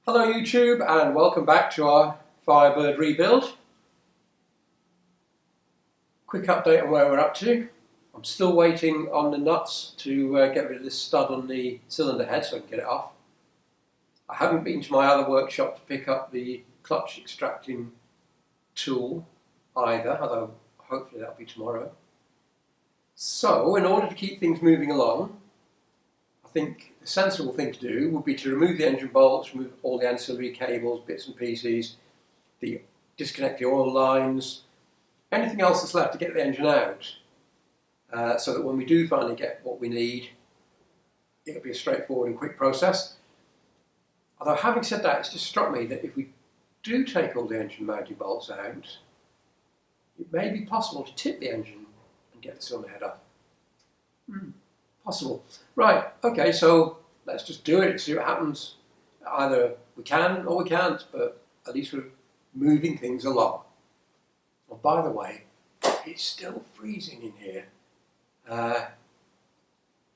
Hello YouTube and welcome back to our Firebird Rebuild. Quick update on where we're up to. I'm still waiting on the nuts to get rid of this stud on the cylinder head so I can get it off. I haven't been to my other workshop to pick up the clutch extracting tool either, although hopefully that'll be tomorrow. So in order to keep things moving along, I think the sensible thing to do would be to remove the engine bolts, remove all the ancillary cables, bits and pieces, disconnect the oil lines, anything else that's left to get the engine out, so that when we do finally get what we need, it'll be a straightforward and quick process. Although having said that, it's just struck me that if we do take all the engine mounting bolts out, it may be possible to tip the engine and get the cylinder head off. Possible. Right, okay, so let's just do it and see what happens. Either we can or we can't, but at least we're moving things along. Oh, by the way, it's still freezing in here.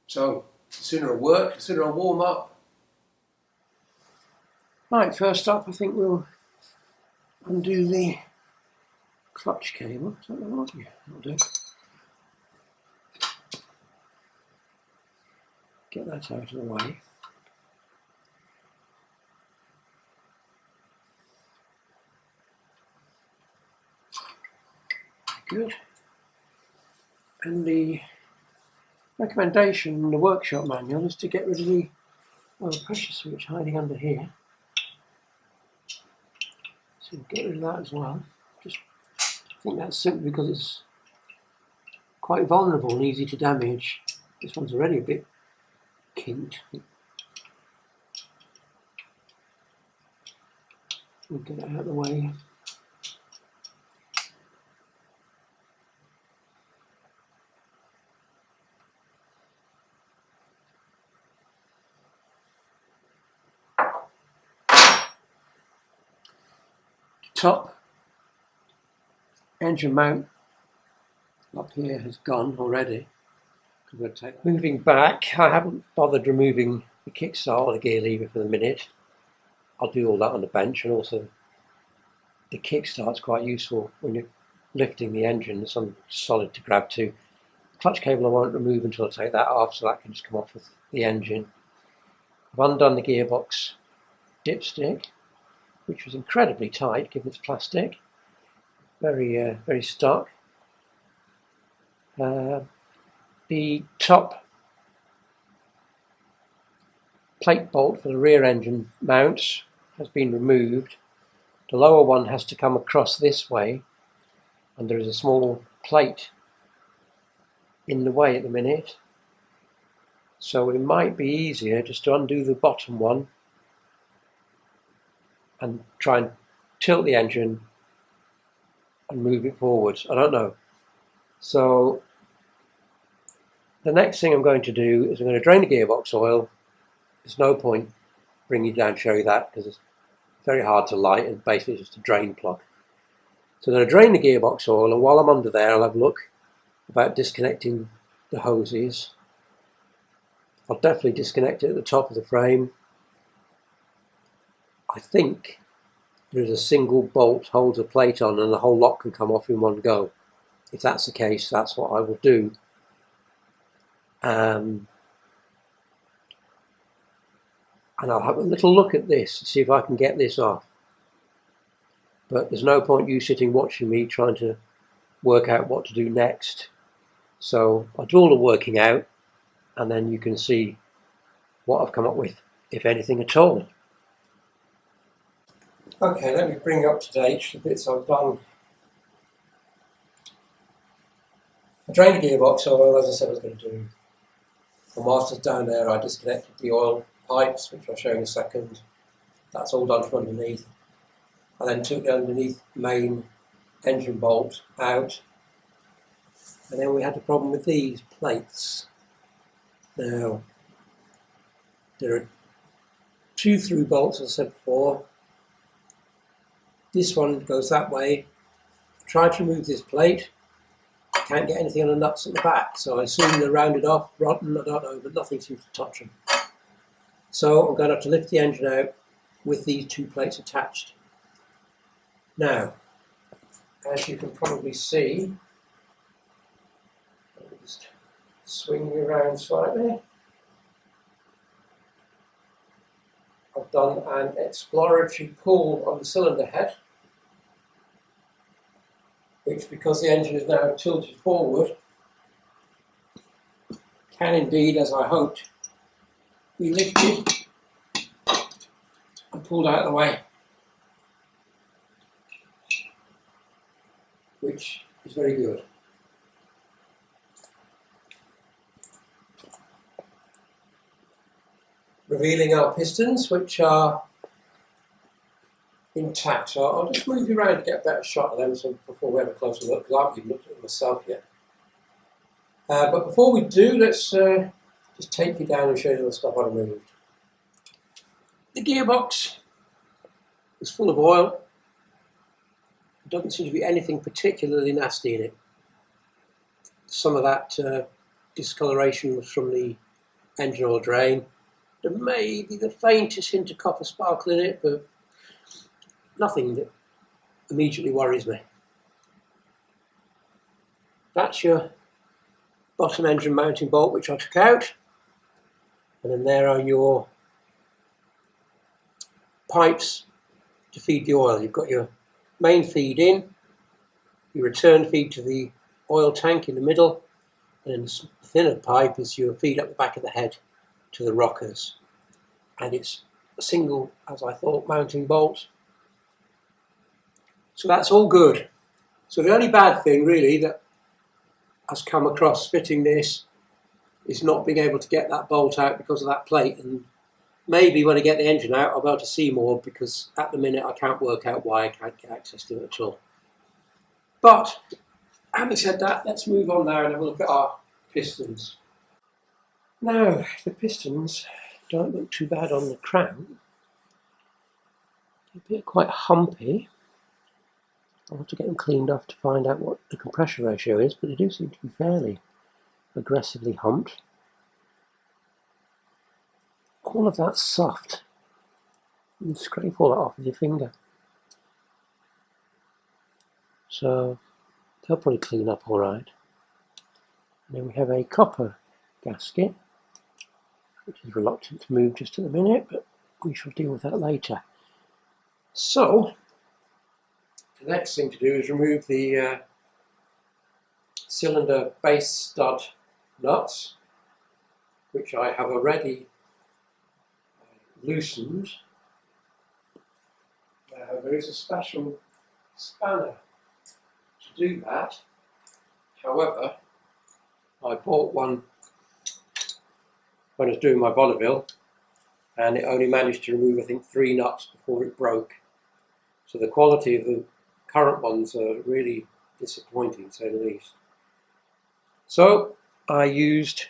So the sooner I work, the sooner I warm up. Right, first up I think we'll undo the clutch cable. Is that right? Yeah, that'll do. Get that out of the way. Good. And the recommendation in the workshop manual is to get rid of the pressure switch hiding under here. So we'll get rid of that as well. I think that's simply because it's quite vulnerable and easy to damage. This one's already a bit kinked. We'll get it out of the way. Top engine mount up here has gone already. Moving back, I haven't bothered removing the kickstart or the gear lever for the minute. I'll do all that on the bench, and also the kickstart's quite useful when you're lifting the engine. There's something solid to grab to. Clutch cable I won't remove until I take that off, so that can just come off with the engine. I've undone the gearbox dipstick, which was incredibly tight given its plastic. Very stuck. The top plate bolt for the rear engine mounts has been removed. The lower one has to come across this way, and there is a small plate in the way at the minute. So it might be easier just to undo the bottom one and try and tilt the engine and move it forwards. I don't know. So the next thing I'm going to do is I'm going to drain the gearbox oil. There's no point bringing it down to show you that because it's very hard to light and basically it's just a drain plug. So I'm going to drain the gearbox oil, and while I'm under there I'll have a look about disconnecting the hoses. I'll definitely disconnect it at the top of the frame. I think there's a single bolt holds a plate on and the whole lot can come off in one go. If that's the case, that's what I will do. And I'll have a little look at this, see if I can get this off. But there's no point you sitting watching me trying to work out what to do next. So I'll do all the working out, and then you can see what I've come up with, if anything at all. Okay, let me bring up to date the bits I've done. I drained the gearbox oil, as I said I was going to do. And whilst I was down there, I disconnected the oil pipes, which I'll show you in a second. That's all done from underneath. I then took the underneath main engine bolt out. And then we had a problem with these plates. Now, there are two through bolts, as I said before. This one goes that way. I tried to remove this plate. Can't get anything on the nuts at the back, so I assume they're rounded off, rotten, I don't know, but nothing seems to touch them. So I'm going to have to lift the engine out with these two plates attached. Now, as you can probably see, let me just swing you around slightly. I've done an exploratory pull on the cylinder head, which, because the engine is now tilted forward, can indeed, as I hoped, be lifted and pulled out of the way, which is very good. Revealing our pistons, which are intact. So I'll just move you around to get a better shot of them before we have a closer look, because I haven't even looked at them myself yet. But before we do, let's just take you down and show you the stuff I removed. The gearbox is full of oil. There doesn't seem to be anything particularly nasty in it. Some of that discoloration was from the engine oil drain. There may be the faintest hint of copper sparkle in it, but nothing that immediately worries me. That's your bottom engine mounting bolt, which I took out. And then there are your pipes to feed the oil. You've got your main feed in, your return feed to the oil tank in the middle, and then the thinner pipe is your feed up the back of the head to the rockers. And it's a single, as I thought, mounting bolt. So that's all good. So the only bad thing really that has come across fitting this is not being able to get that bolt out because of that plate, and maybe when I get the engine out I'll be able to see more, because at the minute I can't work out why I can't get access to it at all. But having said that, let's move on now and have a look at our pistons. Now, the pistons don't look too bad on the crown. They're quite humpy. I'll have to get them cleaned off to find out what the compression ratio is, but they do seem to be fairly aggressively humped. All of that's soft. You can scrape all that off with your finger. So they'll probably clean up all right. And then we have a copper gasket, which is reluctant to move just at the minute, but we shall deal with that later. So the next thing to do is remove the cylinder base stud nuts, which I have already loosened. Now there is a special spanner to do that. However, I bought one when I was doing my Bonneville, and it only managed to remove, I think, 3 nuts before it broke. So the quality of the current ones are really disappointing, to say the least. So I used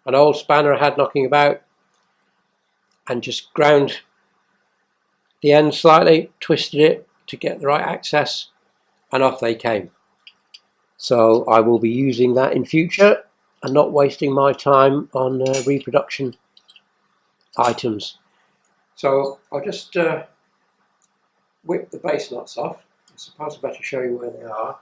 an old spanner I had knocking about and just ground the end slightly, twisted it to get the right access, and off they came. So I will be using that in future and not wasting my time on reproduction items. So I'll just whip the base nuts off. I suppose I better show you where they are,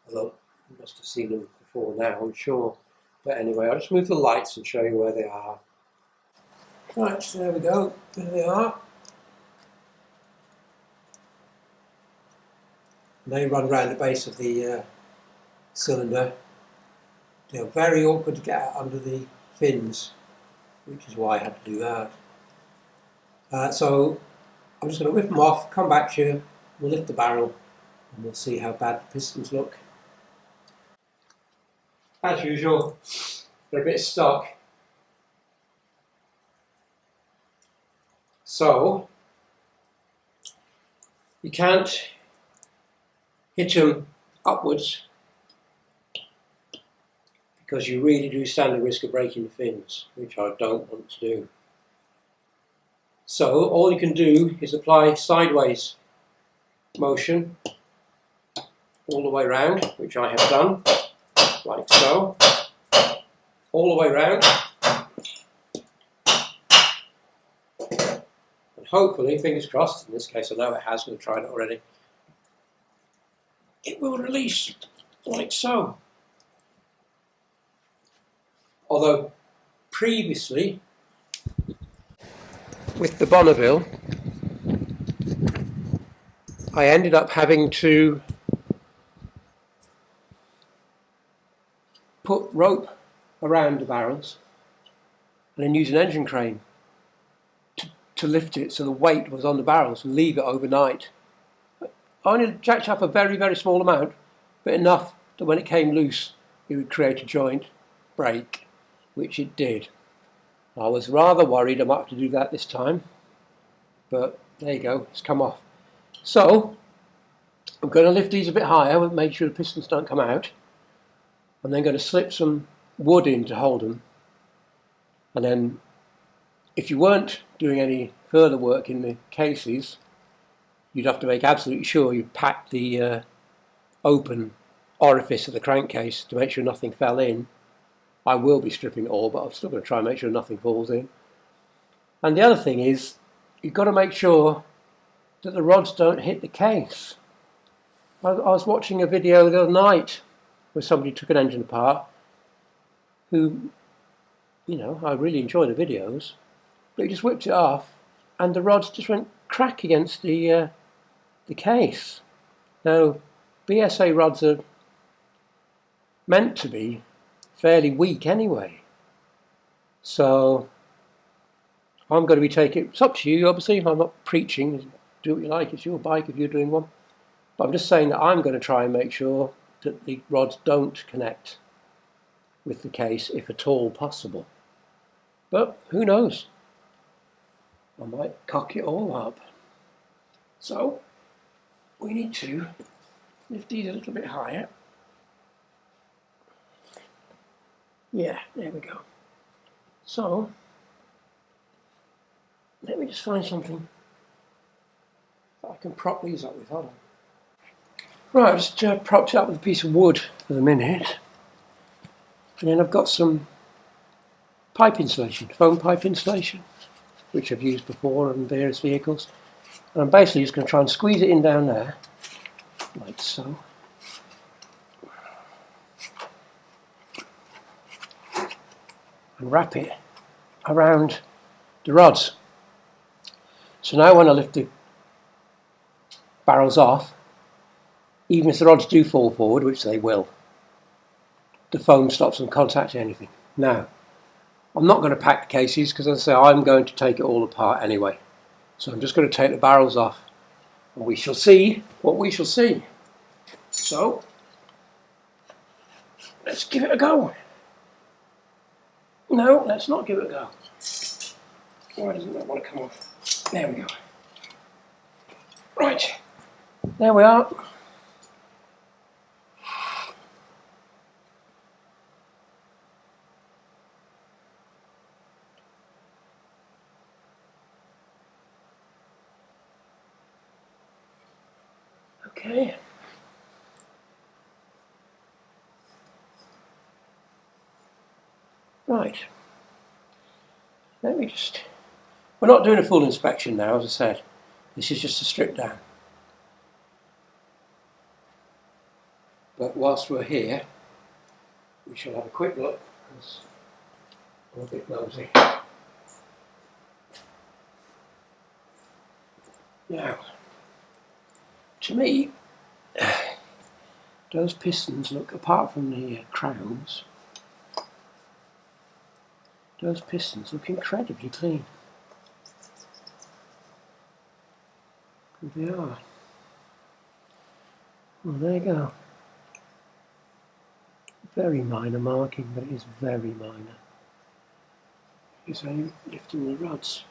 although you must have seen them before now, I'm sure. But anyway, I'll just move the lights and show you where they are. Right, so there we go, there they are. They run round the base of the cylinder. They're very awkward to get out under the fins, which is why I had to do that. So I'm just going to whip them off, come back to you, we'll lift the barrel and we'll see how bad the pistons look. As usual, they're a bit stuck. So you can't hit them upwards because you really do stand the risk of breaking the fins, which I don't want to do. So all you can do is apply sideways motion all the way round, which I have done, like so, all the way round. hopefully, fingers crossed, in this case I know it has, we've tried it already, it will release like so. Although previously, with the Bonneville, I ended up having to put rope around the barrels and then use an engine crane to lift it so the weight was on the barrels and leave it overnight. I only jacked up a very, very small amount, but enough that when it came loose it would create a joint break, which it did. I was rather worried I might have to do that this time, but there you go, it's come off. So I'm going to lift these a bit higher and make sure the pistons don't come out. I'm then going to slip some wood in to hold them, and then if you weren't doing any further work in the cases, you'd have to make absolutely sure you packed the open orifice of the crankcase to make sure nothing fell in. I will be stripping it all, but I'm still going to try and make sure nothing falls in. And the other thing is, you've got to make sure that the rods don't hit the case. I was watching a video the other night where somebody took an engine apart who, you know, I really enjoy the videos, but he just whipped it off and the rods just went crack against the case. Now, BSA rods are meant to be fairly weak anyway, so I'm going to be taking, it's up to you obviously, I'm not preaching, do what you like, it's your bike if you're doing one, but I'm just saying that I'm going to try and make sure that the rods don't connect with the case if at all possible. But who knows? I might cock it all up. So we need to lift these a little bit higher. Yeah, there we go. So let me just find something that I can prop these up with. Hold on. Right, I've just propped it up with a piece of wood for the minute. And then I've got some pipe insulation, foam pipe insulation, which I've used before on various vehicles. And I'm basically just going to try and squeeze it in down there, like so. And wrap it around the rods. So now when I lift the barrels off, even if the rods do fall forward, which they will, the foam stops them contacting anything. Now, I'm not going to pack the cases because, as I say, I'm going to take it all apart anyway. So I'm just going to take the barrels off and we shall see what we shall see. So, let's give it a go. No, let's not give it a go. Why doesn't that want to come off? There we go. Right, there we are. Okay. Right. Let me just... We're not doing a full inspection now, as I said. This is just a strip down. But whilst we're here, we shall have a quick look, because I'm a bit nosy. Now, to me, those pistons look, apart from the crowns, those pistons look incredibly clean. And they are. Well, there you go. Very minor marking, but it is very minor. Because I'm lifting the rods.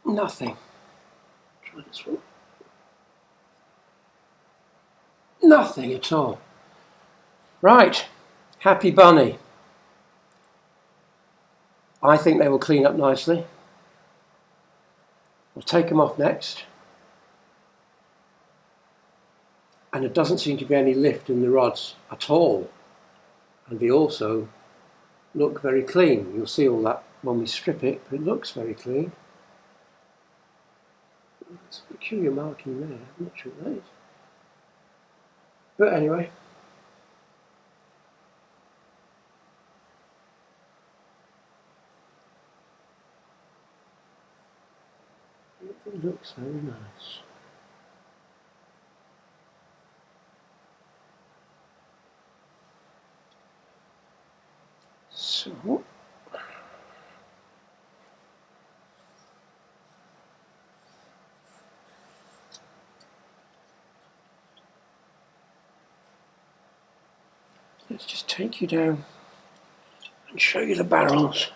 Nothing. Try this one. Nothing at all. Right, happy bunny. I think they will clean up nicely. I'll take them off next. And there doesn't seem to be any lift in the rods at all. And they also look very clean. You'll see all that when we strip it, but it looks very clean. There's a peculiar marking there, I'm not sure what that is. But anyway. It looks very nice. So let's just take you down and show you the barrels.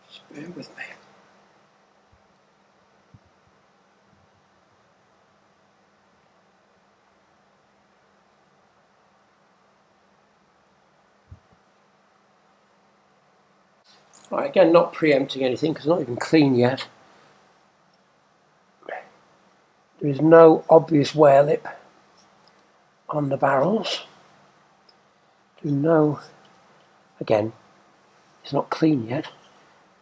Just bear with me. Right, again, not preempting anything because it's not even clean yet. There is no obvious wear lip on the barrels. There's no, again, it's not clean yet.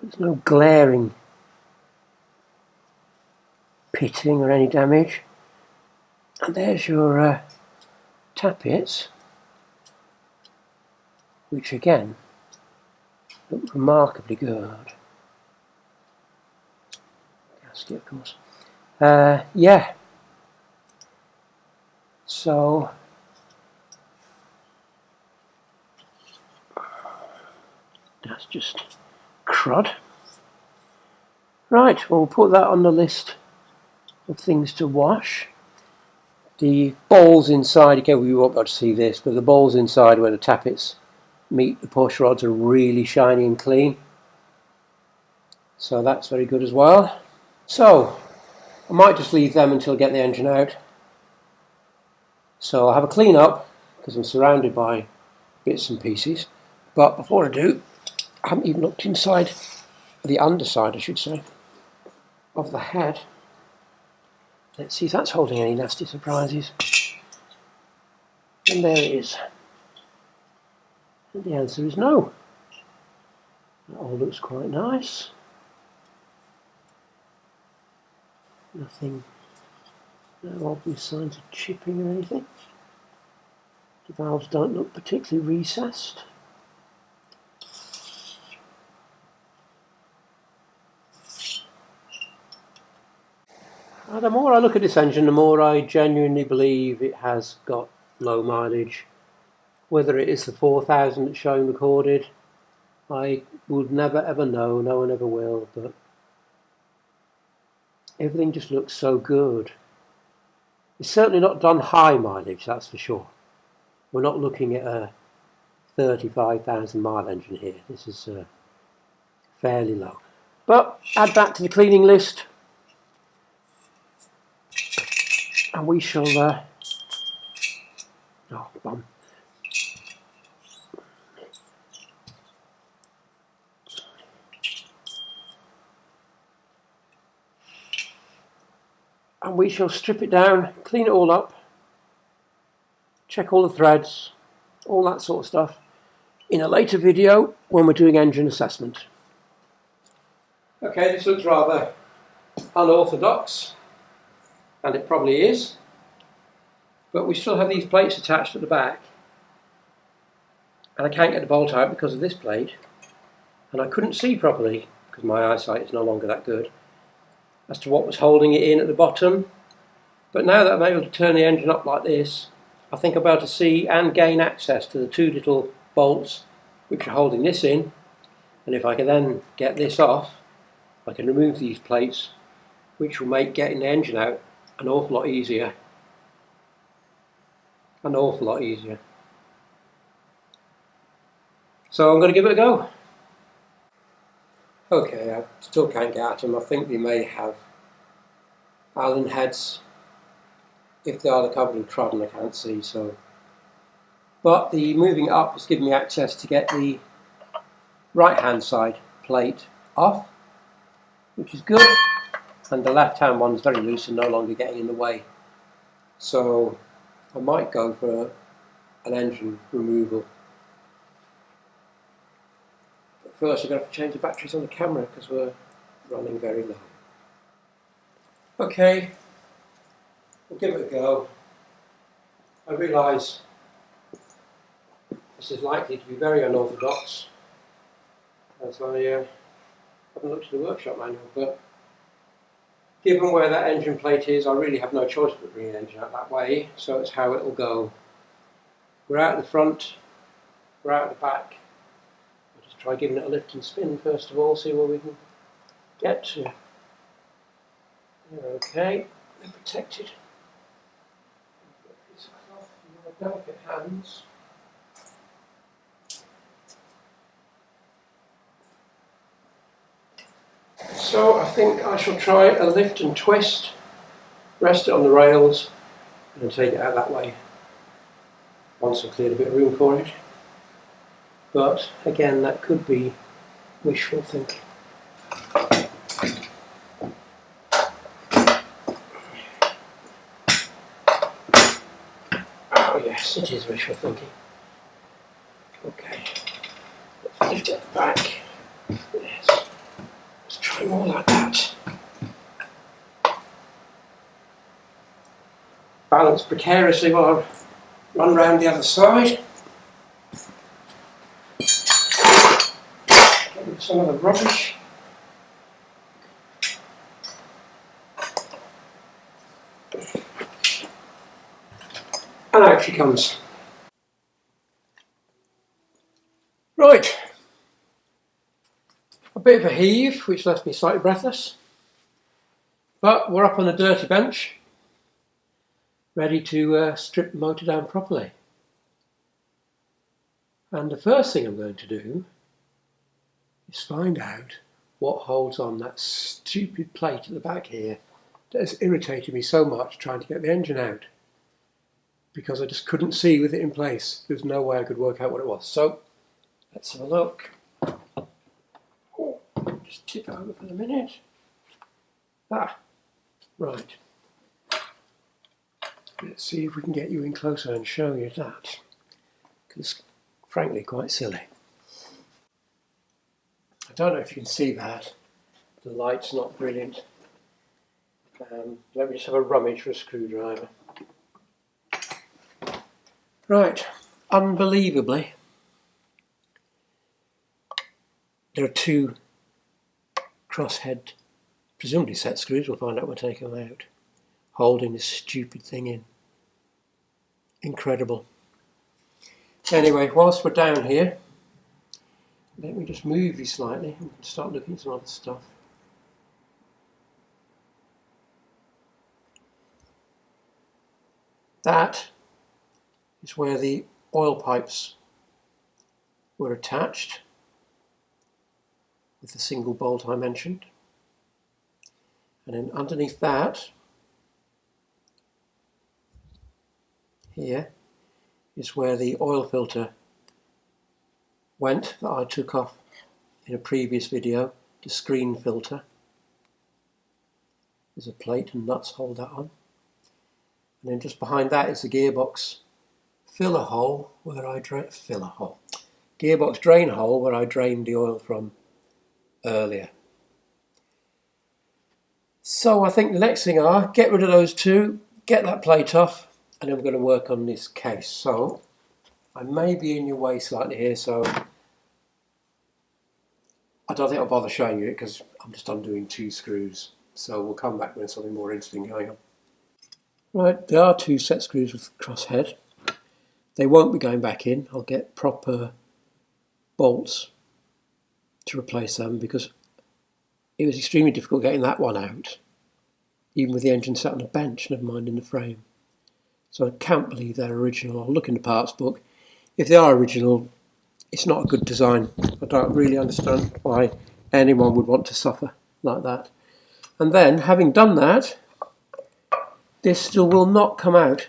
There's no glaring pitting or any damage. And there's your tappets, which again look remarkably good. Gasket, of course. Yeah. So that's just crud. Right, we'll put that on the list of things to wash. The bowls inside, again we won't be able to see this, but the bowls inside where the tappets meet the push rods are really shiny and clean. So that's very good as well. So I might just leave them until I get the engine out. So I'll have a clean up because I'm surrounded by bits and pieces. But before I do, I haven't even looked inside, the underside I should say, of the head. Let's see if that's holding any nasty surprises. And there it is. And the answer is no. That all looks quite nice. Nothing, no obvious signs of chipping or anything. The valves don't look particularly recessed. The more I look at this engine, the more I genuinely believe it has got low mileage. Whether it is the 4,000 that's showing recorded, I would never ever know, no one ever will, but everything just looks so good. It's certainly not done high mileage, that's for sure. We're not looking at a 35,000 mile engine here. This is fairly low. But add that to the cleaning list, and we shall oh, bum. And we shall strip it down, clean it all up, check all the threads, all that sort of stuff in a later video when we're doing engine assessment. Okay, this looks rather unorthodox, and it probably is, but we still have these plates attached at the back, and I can't get the bolt out because of this plate, and I couldn't see properly because my eyesight is no longer that good as to what was holding it in at the bottom. But now that I'm able to turn the engine up like this, I think I'm able to see and gain access to the two little bolts which are holding this in, and if I can then get this off, I can remove these plates, which will make getting the engine out an awful lot easier. An awful lot easier. So I'm going to give it a go. Okay, I still can't get at them. I think they may have Allen heads. If they are, they're covered in crud and I can't see, so. But the moving it up has given me access to get the right hand side plate off, which is good. And the left hand one is very loose and no longer getting in the way. So I might go for an engine removal. But First, I'm going to have to change the batteries on the camera because we're running very low. Okay, we'll give it a go. I realise this is likely to be very unorthodox, as I haven't looked at the workshop manual, but given where that engine plate is, I really have no choice but bringing the engine out that way, so it's how it will go. We're out the front, we're out the back. I'll just try giving it a lift and spin first of all, see where we can get to. They're okay, they're protected. This off with my delicate hands. So I think I shall try a lift and twist, rest it on the rails and take it out that way once I've cleared a bit of room for it. But again, that could be wishful thinking. Oh yes, it is wishful thinking. Okay, let's lift it at the back. Yes. Let's try more like that. Balance precariously while I run round the other side. Get rid of some of the rubbish. And out she comes. Right. A bit of a heave, which left me slightly breathless. But we're up on a dirty bench, ready to strip the motor down properly. And the first thing I'm going to do is find out what holds on that stupid plate at the back here that has irritated me so much trying to get the engine out, because I just couldn't see with it in place. There's no way I could work out what it was. So let's have a look. Oh, just tip it over for a minute. Ah, right. Let's see if we can get you in closer and show you that, because frankly quite silly. I don't know if you can see that. The light's not brilliant. Let me just have a rummage for a screwdriver. Right, unbelievably, there are two crosshead, presumably set screws, we'll find out when I take them out, holding this stupid thing in. Incredible. Anyway, whilst we're down here, let me just move you slightly and start looking at some other stuff. That is where the oil pipes were attached with the single bolt I mentioned. And then underneath that, here, is where the oil filter went that I took off in a previous video, the screen filter. There's a plate and nuts hold that on. And then just behind that is the gearbox filler hole where I gearbox drain hole where I drained the oil from earlier. So I think the next thing get rid of those two, get that plate off, and then we're going to work on this case. So I may be in your way slightly here, so I don't think I'll bother showing you it because I'm just undoing two screws. So we'll come back when there's something more interesting going on. Right, there are two set screws with crosshead. They won't be going back in. I'll get proper bolts to replace them because it was extremely difficult getting that one out, even with the engine sat on a bench, never mind in the frame. So I can't believe they're original. I'll look in the parts book. If they are original, it's not a good design. I don't really understand why anyone would want to suffer like that. And then, having done that, this still will not come out.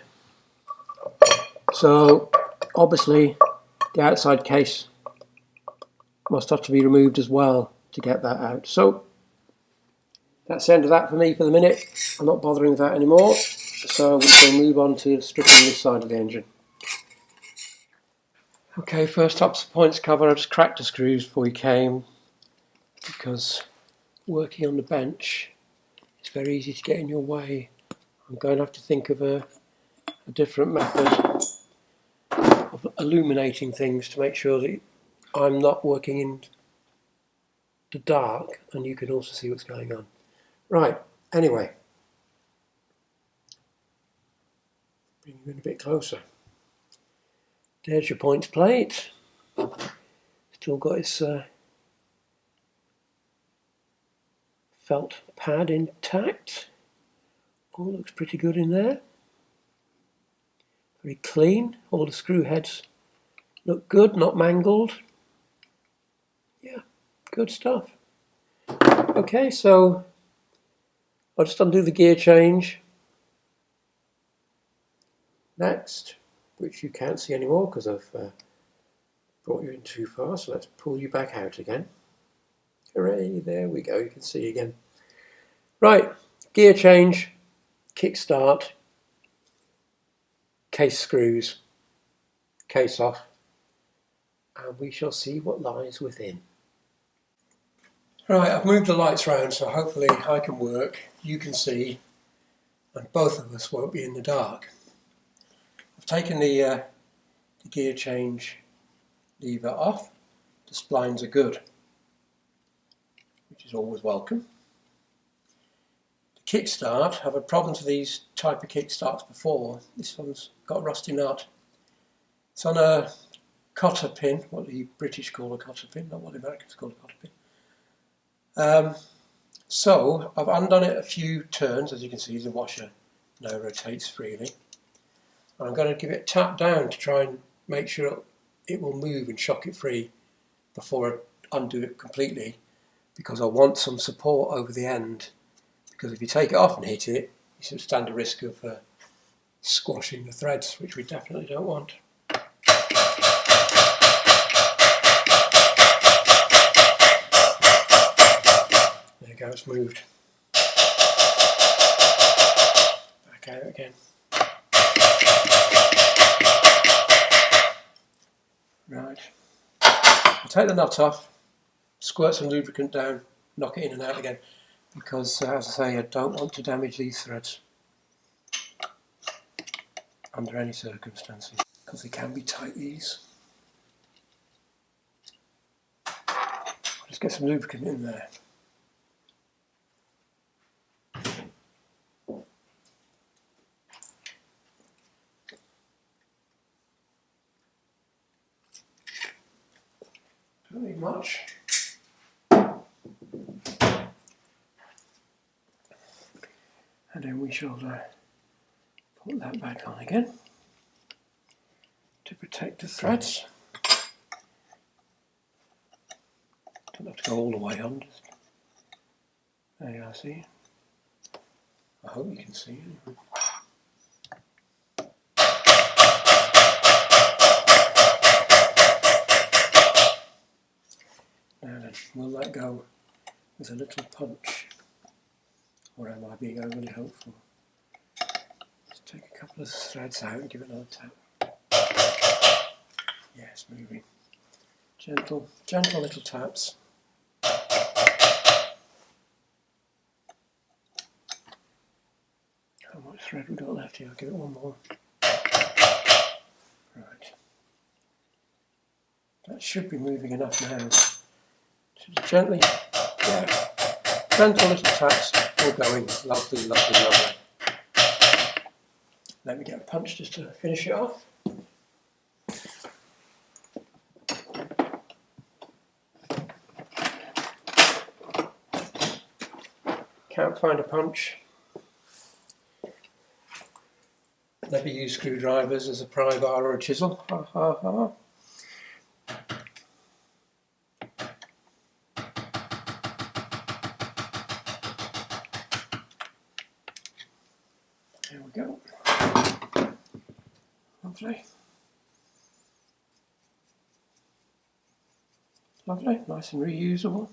So obviously the outside case must have to be removed as well to get that out. So that's the end of that for me for the minute. I'm not bothering with that anymore. So we can move on to stripping this side of the engine. Okay, first up's the points cover. I just cracked the screws before we came because working on the bench it's very easy to get in your way. I'm going to have to think of a different method of illuminating things to make sure that I'm not working in the dark and you can also see what's going on. Right, anyway, bring you in a bit closer. There's your points plate. Still got its felt pad intact. All looks pretty good in there. Very clean. All the screw heads look good, not mangled. Yeah, good stuff. Okay, so I'll just undo the gear change next, which you can't see anymore because I've brought you in too far. So let's pull you back out again. Hooray, there we go, you can see again. Right, gear change, kick start, case screws, case off, and we shall see what lies within. Right, I've moved the lights around so hopefully I can work, you can see, and both of us won't be in the dark. I've taken the gear change lever off. The splines are good, which is always welcome. The kickstart, I've had problems with these type of kickstarts before. This one's got a rusty nut. It's on a cotter pin, what the British call a cotter pin, not what the Americans call a cotter pin. So I've undone it a few turns. As you can see, the washer now rotates freely. And I'm going to give it a tap down to try and make sure it will move and shock it free before I undo it completely, because I want some support over the end, because if you take it off and hit it, you sort of stand a risk of squashing the threads, which we definitely don't want. There you go, it's moved. Back out again. Right. I'll take the nut off, squirt some lubricant down, knock it in and out again, because as I say, I don't want to damage these threads under any circumstances, because they can be tight, these. I'll just get some lubricant in there. Don't need much. And then we shall put that back on again to protect the threads. Don't have to go all the way on. Just there you are, see. I hope you can see it. Now then, will that go with a little punch? Or am I being overly hopeful? Let's take a couple of threads out and give it another tap. Yeah, it's moving. Gentle little taps. How much thread we got left here? I'll give it one more. Right. That should be moving enough now. So just gently, yeah, gentle little taps, all going. Lovely, lovely, lovely. Let me get a punch just to finish it off. Can't find a punch. Never use screwdrivers as a pry bar or a chisel. Ha ha ha. There we go. Lovely. Lovely, nice and reusable.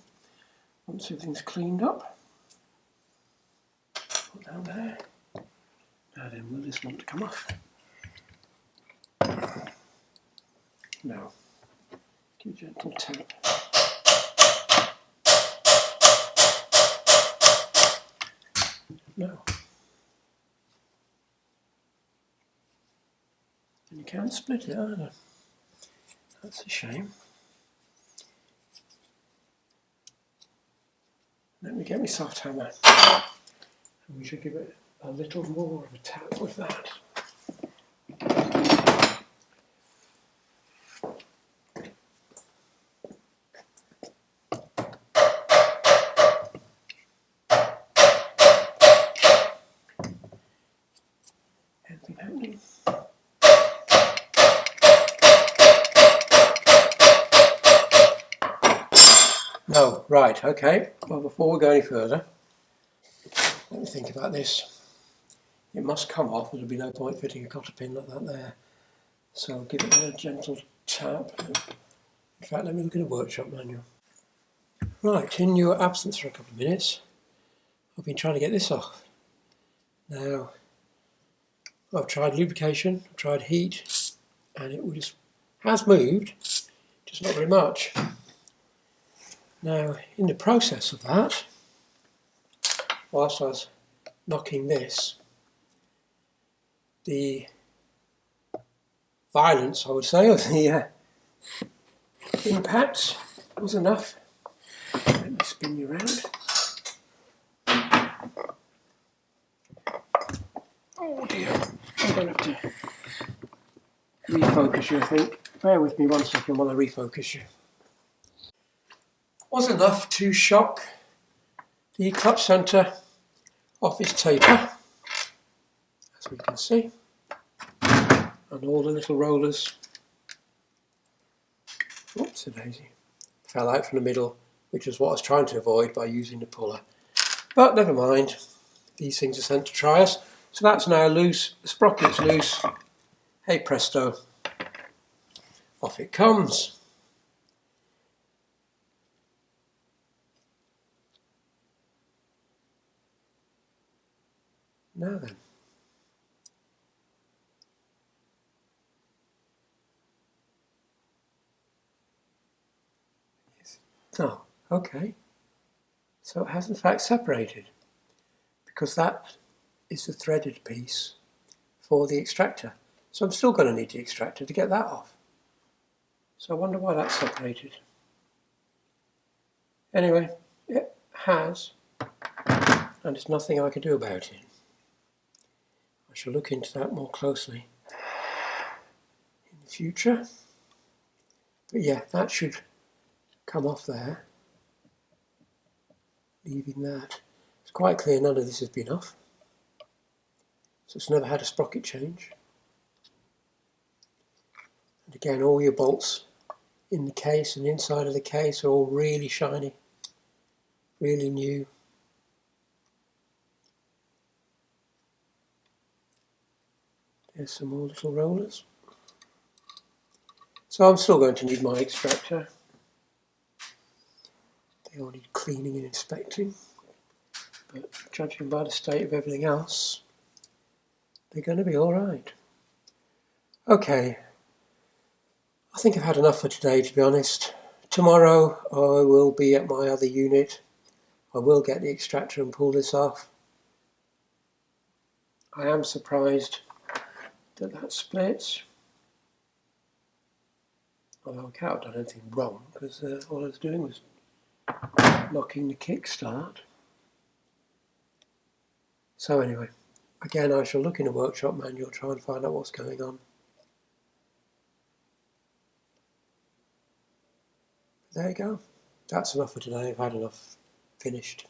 Once everything's cleaned up. Put down there. Now then, will this want to come off? Now, give a gentle tap. No. And you can't split it either. That's a shame. Let me get my soft hammer. And we should give it a little more of a tap with that. Anything happening? No, right, okay. Well, before we go any further, let me think about this. It must come off, there'll be no point fitting a cotter pin like that there. So I'll give it a gentle tap. In fact, let me look at a workshop manual. Right, in your absence for a couple of minutes, I've been trying to get this off. Now, I've tried lubrication, I've tried heat, and it has moved, just not very much. Now, in the process of that, whilst I was knocking this, the violence, I would say, of the impact was enough. Let me spin you around. Oh dear, I'm going to have to refocus you, I think. Bear with me 1 second while I refocus you. Was enough to shock the clutch centre off its taper, as we can see, and all the little rollers, oops a daisy, fell out from the middle, which is what I was trying to avoid by using the puller. But never mind, these things are sent to try us. So that's now loose, the sprocket's loose, hey presto, off it comes. Now then. Yes. Oh, okay. So it has in fact separated, because that is the threaded piece for the extractor. So I'm still going to need the extractor to get that off. So I wonder why that's separated. Anyway, it has, and there's nothing I can do about it. I shall look into that more closely in the future. But yeah, that should come off there, leaving that. It's quite clear none of this has been off. So it's never had a sprocket change. And again, all your bolts in the case and inside of the case are all really shiny, really new. There's some more little rollers. So I'm still going to need my extractor. They all need cleaning and inspecting, but judging by the state of everything else, they're going to be alright. Okay, I think I've had enough for today, to be honest. Tomorrow I will be at my other unit. I will get the extractor and pull this off. I am surprised that that splits. Although I can't have done anything wrong, because all I was doing was knocking the kickstart. So anyway, again I shall look in the workshop manual, try and find out what's going on. There you go. That's enough for today. I've had enough. Finished.